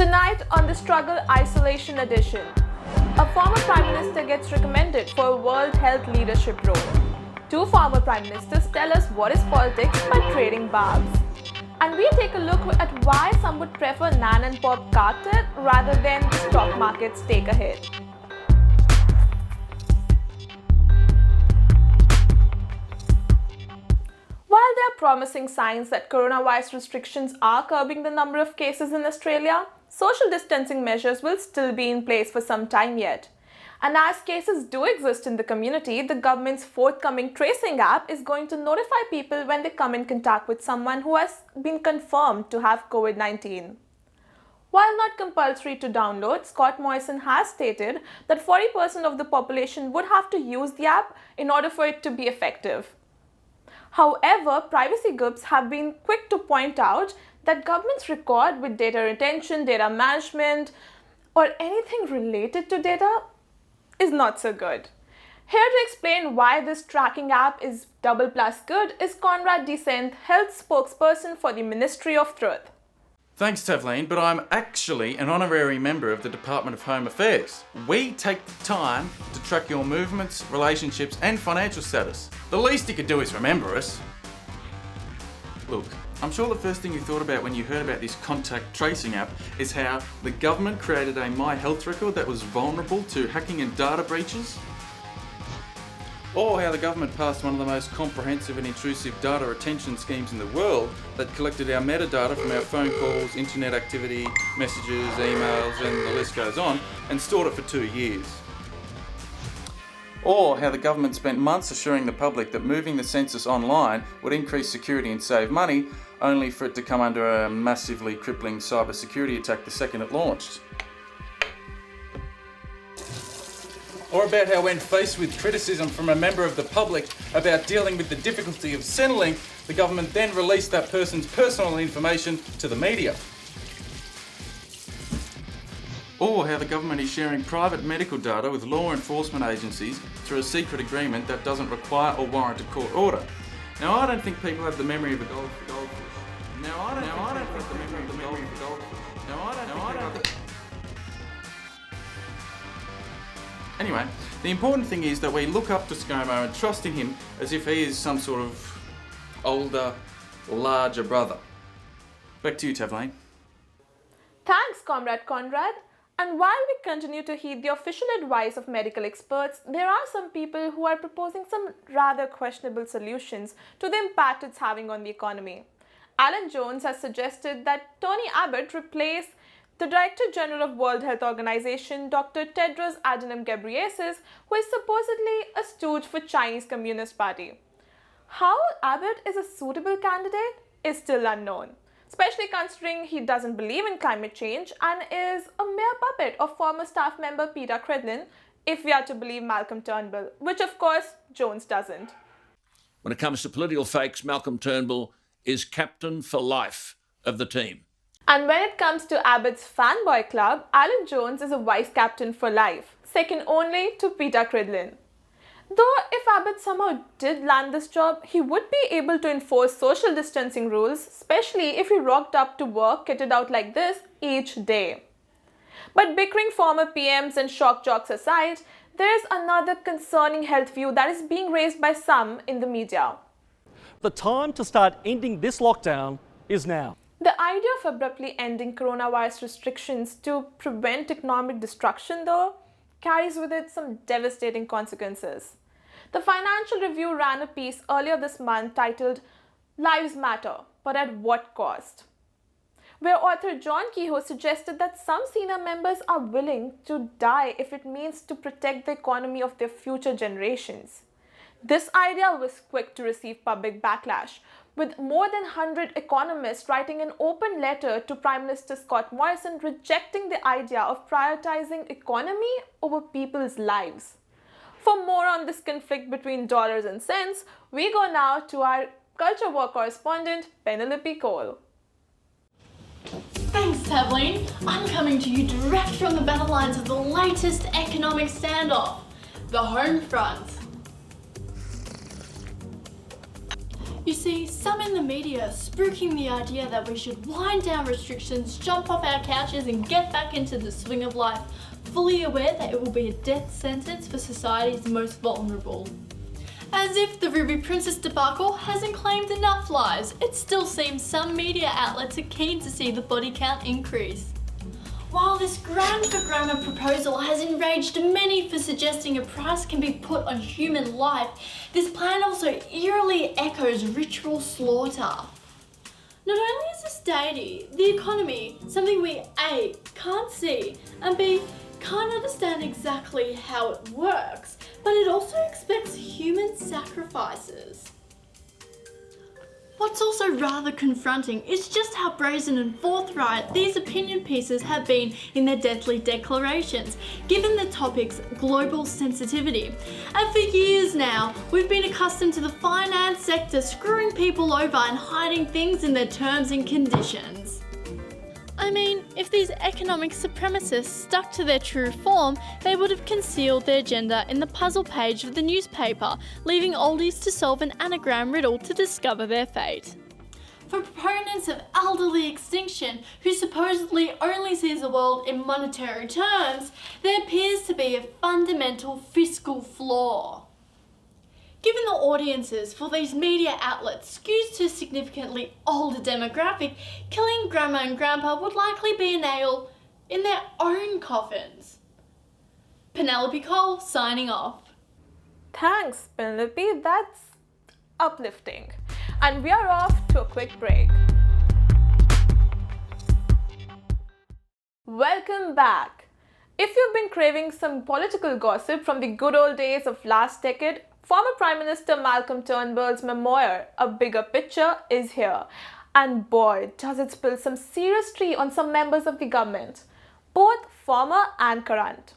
Tonight on the Struggle Isolation Edition, a former Prime Minister gets recommended for a World Health Leadership role. Two former Prime Ministers tell us what is politics by trading barbs. And we take a look at why some would prefer Nan and Pop Carter rather than the stock market's take a hit. While there are promising signs that coronavirus restrictions are curbing the number of cases in Australia, social distancing measures will still be in place for some time yet. And as cases do exist in the community, the government's forthcoming tracing app is going to notify people when they come in contact with someone who has been confirmed to have COVID-19. While not compulsory to download, Scott Morrison has stated that 40% of the population would have to use the app in order for it to be effective. However, privacy groups have been quick to point out that government's record with data retention, data management, or anything related to data is not so good. Here to explain why this tracking app is double plus good is Conrad Decent, health spokesperson for the Ministry of Truth. Thanks, Tavleen, but I'm actually an honorary member of the Department of Home Affairs. We take the time to track your movements, relationships, and financial status. The least you could do is remember us. Look, I'm sure the first thing you thought about when you heard about this contact tracing app is how the government created a My Health record that was vulnerable to hacking and data breaches. Or how the government passed one of the most comprehensive and intrusive data retention schemes in the world that collected our metadata from our phone calls, internet activity, messages, emails, and the list goes on, and stored it for 2 years. Or how the government spent months assuring the public that moving the census online would increase security and save money, only for it to come under a massively crippling cybersecurity attack the second it launched. Or about how when faced with criticism from a member of the public about dealing with the difficulty of Centrelink, the government then released that person's personal information to the media. Or how the government is sharing private medical data with law enforcement agencies through a secret agreement that doesn't require or warrant a court order. Now, I don't think people have the memory of a goldfish. Anyway, the important thing is that we look up to ScoMo and trust in him as if he is some sort of older, larger brother. Back to you, Tavleen. Thanks, Comrade Conrad. And while we continue to heed the official advice of medical experts, there are some people who are proposing some rather questionable solutions to the impact it's having on the economy. Alan Jones has suggested that Tony Abbott replace the Director General of World Health Organization, Dr. Tedros Adhanom Ghebreyesus, who is supposedly a stooge for Chinese Communist Party. How Abbott is a suitable candidate is still unknown, especially considering he doesn't believe in climate change and is a mere puppet of former staff member Peter Cridlin, if we are to believe Malcolm Turnbull, which of course Jones doesn't. When it comes to political fakes, Malcolm Turnbull is captain for life of the team. And when it comes to Abbott's fanboy club, Alan Jones is a vice captain for life, second only to Peter Cridlin. Though if Abbott somehow did land this job, he would be able to enforce social distancing rules, especially if he rocked up to work kitted out like this each day. But bickering former PMs and shock jocks aside, there is another concerning health view that is being raised by some in the media. The time to start ending this lockdown is now. The idea of abruptly ending coronavirus restrictions to prevent economic destruction, though, carries with it some devastating consequences. The Financial Review ran a piece earlier this month titled Lives Matter, but at what cost? Where author John Kehoe suggested that some senior members are willing to die if it means to protect the economy of their future generations. This idea was quick to receive public backlash, with more than 100 economists writing an open letter to Prime Minister Scott Morrison rejecting the idea of prioritizing economy over people's lives. For more on this conflict between dollars and cents, we go now to our culture war correspondent, Penelope Cole. Thanks, Tavleen. I'm coming to you direct from the battle lines of the latest economic standoff, the home front. You see, some in the media are spruiking the idea that we should wind down restrictions, jump off our couches and get back into the swing of life, fully aware that it will be a death sentence for society's most vulnerable. As if the Ruby Princess debacle hasn't claimed enough lives, it still seems some media outlets are keen to see the body count increase. While this grand for grammar proposal has enraged many for suggesting a price can be put on human life, this plan also eerily echoes ritual slaughter. Not only is this deity, the economy, something we A, can't see, and B, can't understand exactly how it works, but it also expects human sacrifices. What's also rather confronting is just how brazen and forthright these opinion pieces have been in their deathly declarations, given the topic's global sensitivity. And for years now, we've been accustomed to the finance sector screwing people over and hiding things in their terms and conditions. I mean, if these economic supremacists stuck to their true form, they would have concealed their gender in the puzzle page of the newspaper, leaving oldies to solve an anagram riddle to discover their fate. For proponents of elderly extinction, who supposedly only sees the world in monetary terms, there appears to be a fundamental fiscal flaw. Given the audiences for these media outlets skews to a significantly older demographic, killing grandma and grandpa would likely be a nail in their own coffins. Penelope Cole signing off. Thanks, Penelope. That's uplifting. And we are off to a quick break. Welcome back. If you've been craving some political gossip from the good old days of last decade, former Prime Minister Malcolm Turnbull's memoir, A Bigger Picture, is here. And boy, does it spill some serious tea on some members of the government, both former and current.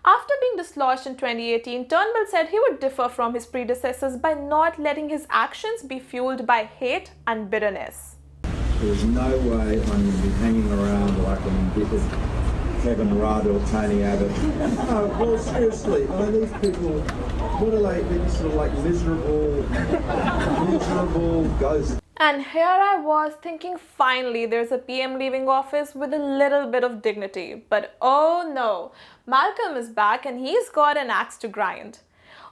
After being dislodged in 2018, Turnbull said he would differ from his predecessors by not letting his actions be fueled by hate and bitterness. There's no way I'm going to be hanging around like an embittered Kevin Rudd or Tony Abbott. No, well, seriously, I mean, these people, what are they? They're sort of like miserable ghosts. And here I was thinking finally there's a PM leaving office with a little bit of dignity. But oh no, Malcolm is back and he's got an axe to grind.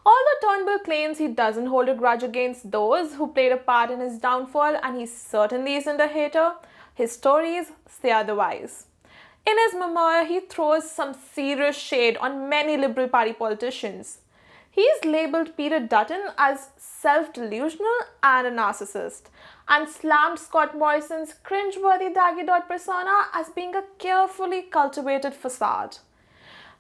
Although Turnbull claims he doesn't hold a grudge against those who played a part in his downfall and he certainly isn't a hater, his stories say otherwise. In his memoir, he throws some serious shade on many Liberal Party politicians. He's labelled Peter Dutton as self-delusional and a narcissist, and slammed Scott Morrison's cringeworthy Daggy Dot persona as being a carefully cultivated facade.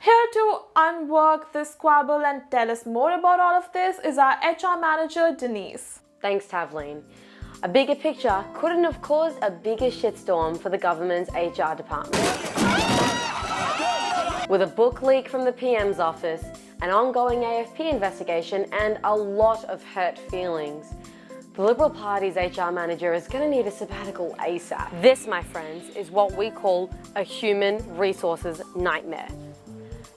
Here to unwork this squabble and tell us more about all of this is our HR manager, Denise. Thanks, Tavleen. A bigger picture couldn't have caused a bigger shitstorm for the government's HR department. With a book leak from the PM's office, an ongoing AFP investigation, and a lot of hurt feelings, the Liberal Party's HR manager is going to need a sabbatical ASAP. This, my friends, is what we call a human resources nightmare.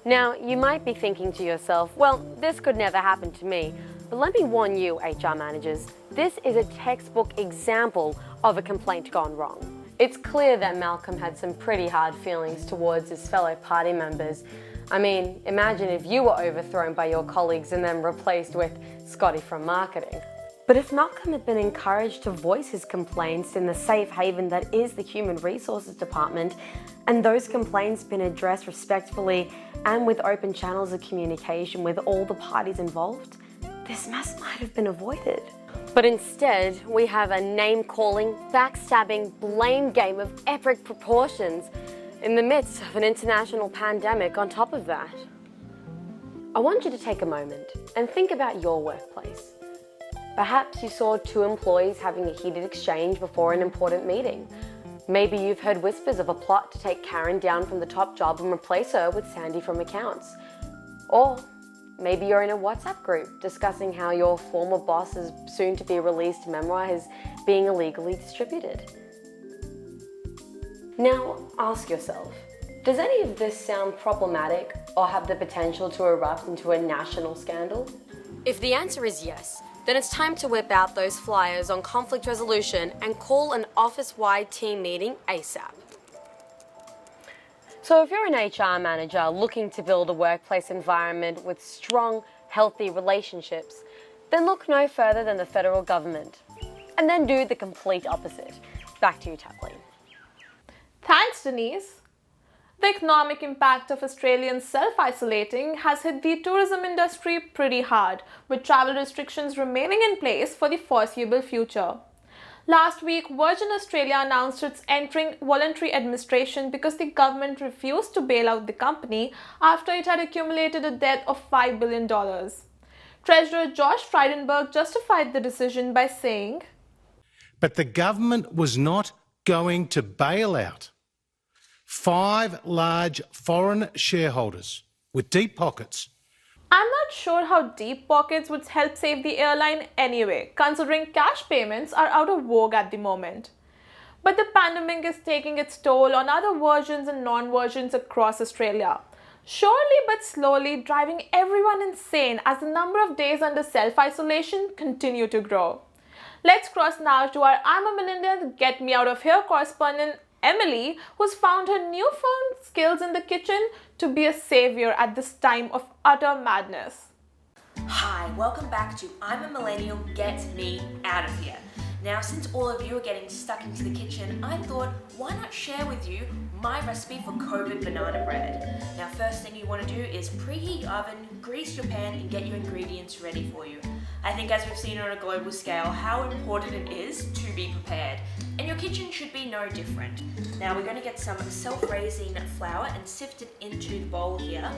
Now, you might be thinking to yourself, well, this could never happen to me. But let me warn you, HR managers, this is a textbook example of a complaint gone wrong. It's clear that Malcolm had some pretty hard feelings towards his fellow party members. I mean, imagine if you were overthrown by your colleagues and then replaced with Scotty from marketing. But if Malcolm had been encouraged to voice his complaints in the safe haven that is the Human Resources Department, and those complaints been addressed respectfully and with open channels of communication with all the parties involved, this mess might have been avoided. But instead, we have a name-calling, backstabbing blame game of epic proportions in the midst of an international pandemic on top of that. I want you to take a moment and think about your workplace. Perhaps you saw two employees having a heated exchange before an important meeting. Maybe you've heard whispers of a plot to take Karen down from the top job and replace her with Sandy from accounts. Or maybe you're in a WhatsApp group discussing how your former boss's soon-to-be released memoir is being illegally distributed. Now, ask yourself, does any of this sound problematic or have the potential to erupt into a national scandal? If the answer is yes, then it's time to whip out those flyers on conflict resolution and call an office-wide team meeting ASAP. So if you're an HR manager looking to build a workplace environment with strong, healthy relationships, then look no further than the federal government. And then do the complete opposite. Back to you, Kathleen. Thanks, Denise. The economic impact of Australians self-isolating has hit the tourism industry pretty hard, with travel restrictions remaining in place for the foreseeable future. Last week, Virgin Australia announced it's entering voluntary administration because the government refused to bail out the company after it had accumulated a debt of $5 billion. Treasurer Josh Frydenberg justified the decision by saying, "But the government was not going to bail out 5 large foreign shareholders with deep pockets." I'm not sure how deep pockets would help save the airline anyway, considering cash payments are out of vogue at the moment. But the pandemic is taking its toll on other Virgins and non-Virgins across Australia, surely but slowly driving everyone insane as the number of days under self-isolation continue to grow. Let's cross now to our I'm a Millennial, Get Me Out of Here correspondent Emily, who's found her newfound skills in the kitchen to be a savior at this time of utter madness. Hi, welcome back to I'm a Millennial, Get Me Out of Here. Now, since all of you are getting stuck into the kitchen, I thought, why not share with you my recipe for COVID banana bread? Now, first thing you want to do is preheat your oven, grease your pan, and get your ingredients ready for you. I think as we've seen on a global scale, how important it is to be prepared. And your kitchen should be no different. Now we're going to get some self-raising flour and sift it into the bowl here.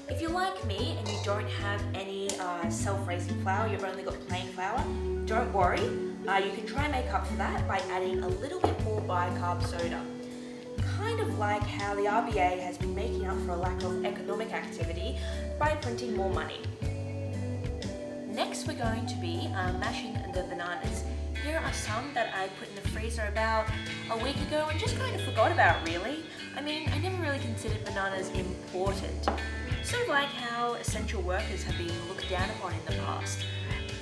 If you're like me and you don't have any self-raising flour, you've only got plain flour, don't worry. You can try and make up for that by adding a little bit more bicarb soda. Kind of like how the RBA has been making up for a lack of economic activity by printing more money. Next we're going to be mashing the bananas. Here are some that I put in the freezer about a week ago and just kind of forgot about really. I mean, I never really considered bananas important. Sort of like how essential workers have been looked down upon in the past.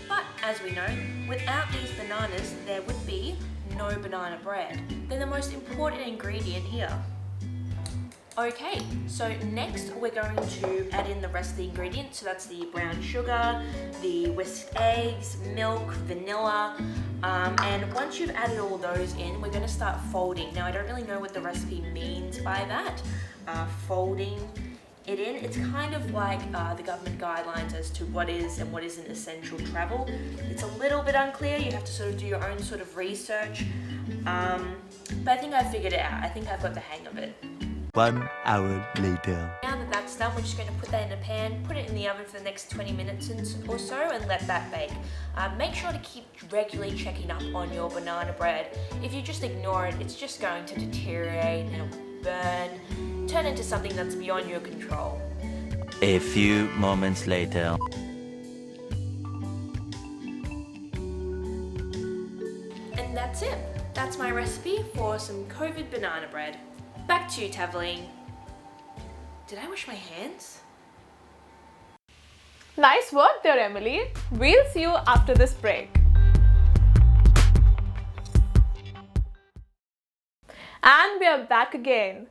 But as we know, without these bananas there would be no banana bread. They're the most important ingredient here. Okay, so next we're going to add in the rest of the ingredients. So that's the brown sugar, the whisked eggs, milk, vanilla, and once you've added all those in, we're going to start folding. Now I don't really know what the recipe means by that, folding it in. It's kind of like the government guidelines as to what is and what isn't essential travel. It's a little bit unclear, you have to sort of do your own sort of research, but I think I figured it out. I think I've got the hang of it. 1 hour later. Now that that's done, we're just going to put that in a pan, put it in the oven for the next 20 minutes or so and let that bake. Make sure to keep regularly checking up on your banana bread. If you just ignore it, it's just going to deteriorate and it'll burn, turn into something that's beyond your control. A few moments later. And that's it. That's my recipe for some COVID banana bread. Back to you, Tavleen. Did I wash my hands? Nice work there, Emily. We'll see you after this break. And we are back again.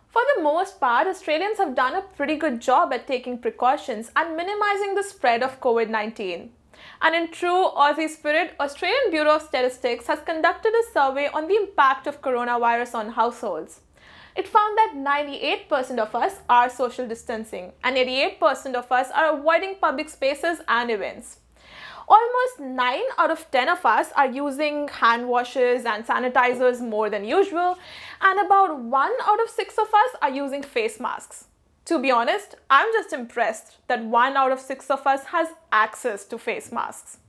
For the most part, Australians have done a pretty good job at taking precautions and minimizing the spread of COVID-19. And in true Aussie spirit, Australian Bureau of Statistics has conducted a survey on the impact of coronavirus on households. It found that 98% of us are social distancing and 88% of us are avoiding public spaces and events. Almost 9 out of 10 of us are using hand washes and sanitizers more than usual, and about 1 out of 6 of us are using face masks. To be honest, I'm just impressed that 1 out of 6 of us has access to face masks.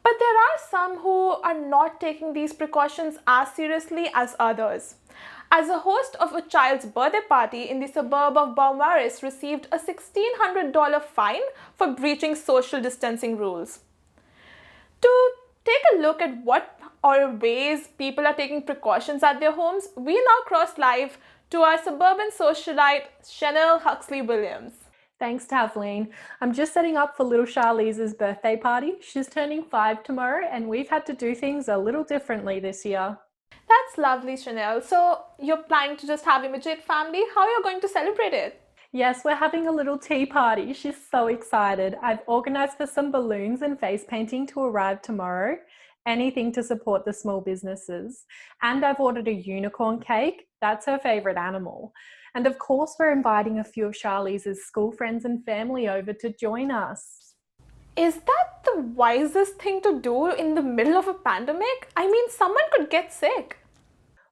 But there are some who are not taking these precautions as seriously as others. As a host of a child's birthday party in the suburb of Beaumaris received a $1,600 fine for breaching social distancing rules. To take a look at what ways people are taking precautions at their homes, we now cross live to our suburban socialite Chanel Huxley Williams. Thanks, Tavleen. I'm just setting up for little Charlize's birthday party. She's turning 5 tomorrow, and we've had to do things a little differently this year. That's lovely, Chanel. So you're planning to just have immediate family? How are you going to celebrate it? Yes, we're having a little tea party. She's so excited. I've organised for some balloons and face painting to arrive tomorrow. Anything to support the small businesses. And I've ordered a unicorn cake. That's her favourite animal. And of course, we're inviting a few of Charlize's school friends and family over to join us. Is that the wisest thing to do in the middle of a pandemic? I mean, someone could get sick.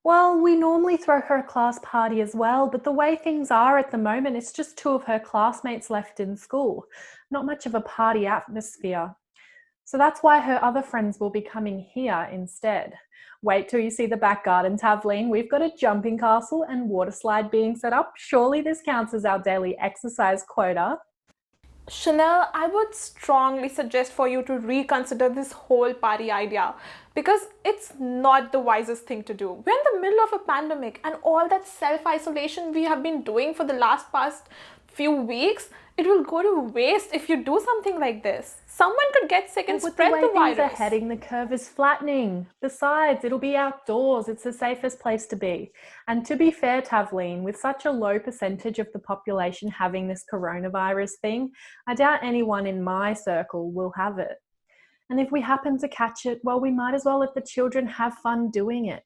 Well, we normally throw her a class party as well, but the way things are at the moment, it's just 2 of her classmates left in school. Not much of a party atmosphere. So that's why her other friends will be coming here instead. Wait till you see the back garden, Tavleen. We've got a jumping castle and water slide being set up. Surely this counts as our daily exercise quota. Chanel, I would strongly suggest for you to reconsider this whole party idea because it's not the wisest thing to do. We're in the middle of a pandemic and all that self-isolation we have been doing for the past few weeks, it will go to waste if you do something like this. Someone could get sick and spread the virus. Things are heading, the curve is flattening. Besides, it'll be outdoors. It's the safest place to be. And to be fair, Tavleen, with such a low percentage of the population having this coronavirus thing, I doubt anyone in my circle will have it. And if we happen to catch it, well, we might as well let the children have fun doing it.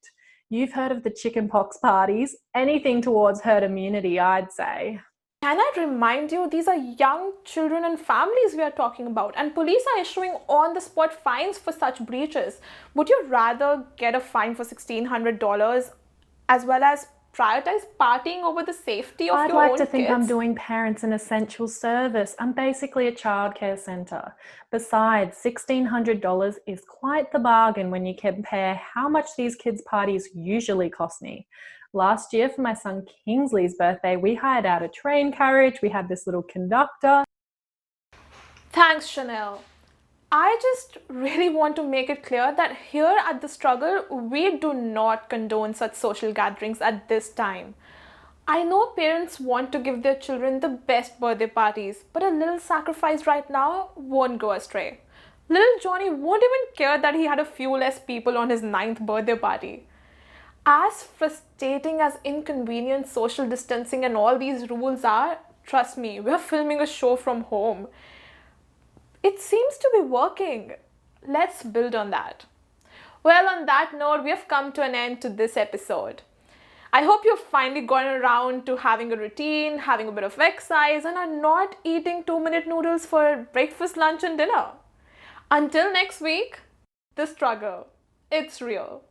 You've heard of the chickenpox parties. Anything towards herd immunity, I'd say. Can I remind you, these are young children and families we are talking about, and police are issuing on-the-spot fines for such breaches. Would you rather get a fine for $1,600 as well as prioritize partying over the safety of your own kids? I'd like to think I'm doing parents an essential service. I'm basically a childcare centre. Besides, $1,600 is quite the bargain when you compare how much these kids' parties usually cost me. Last year for my son Kingsley's birthday, we hired out a train carriage, we had this little conductor. Thanks, Chanel. I just really want to make it clear that here at The Struggle, we do not condone such social gatherings at this time. I know parents want to give their children the best birthday parties, but a little sacrifice right now won't go astray. Little Johnny won't even care that he had a few less people on his 9th birthday party. As frustrating as inconvenient social distancing and all these rules are, trust me, we're filming a show from home. It seems to be working. Let's build on that. Well, on that note, we have come to an end to this episode. I hope you've finally gotten around to having a routine, having a bit of exercise, and are not eating 2-minute noodles for breakfast, lunch, and dinner. Until next week, The Struggle. It's real.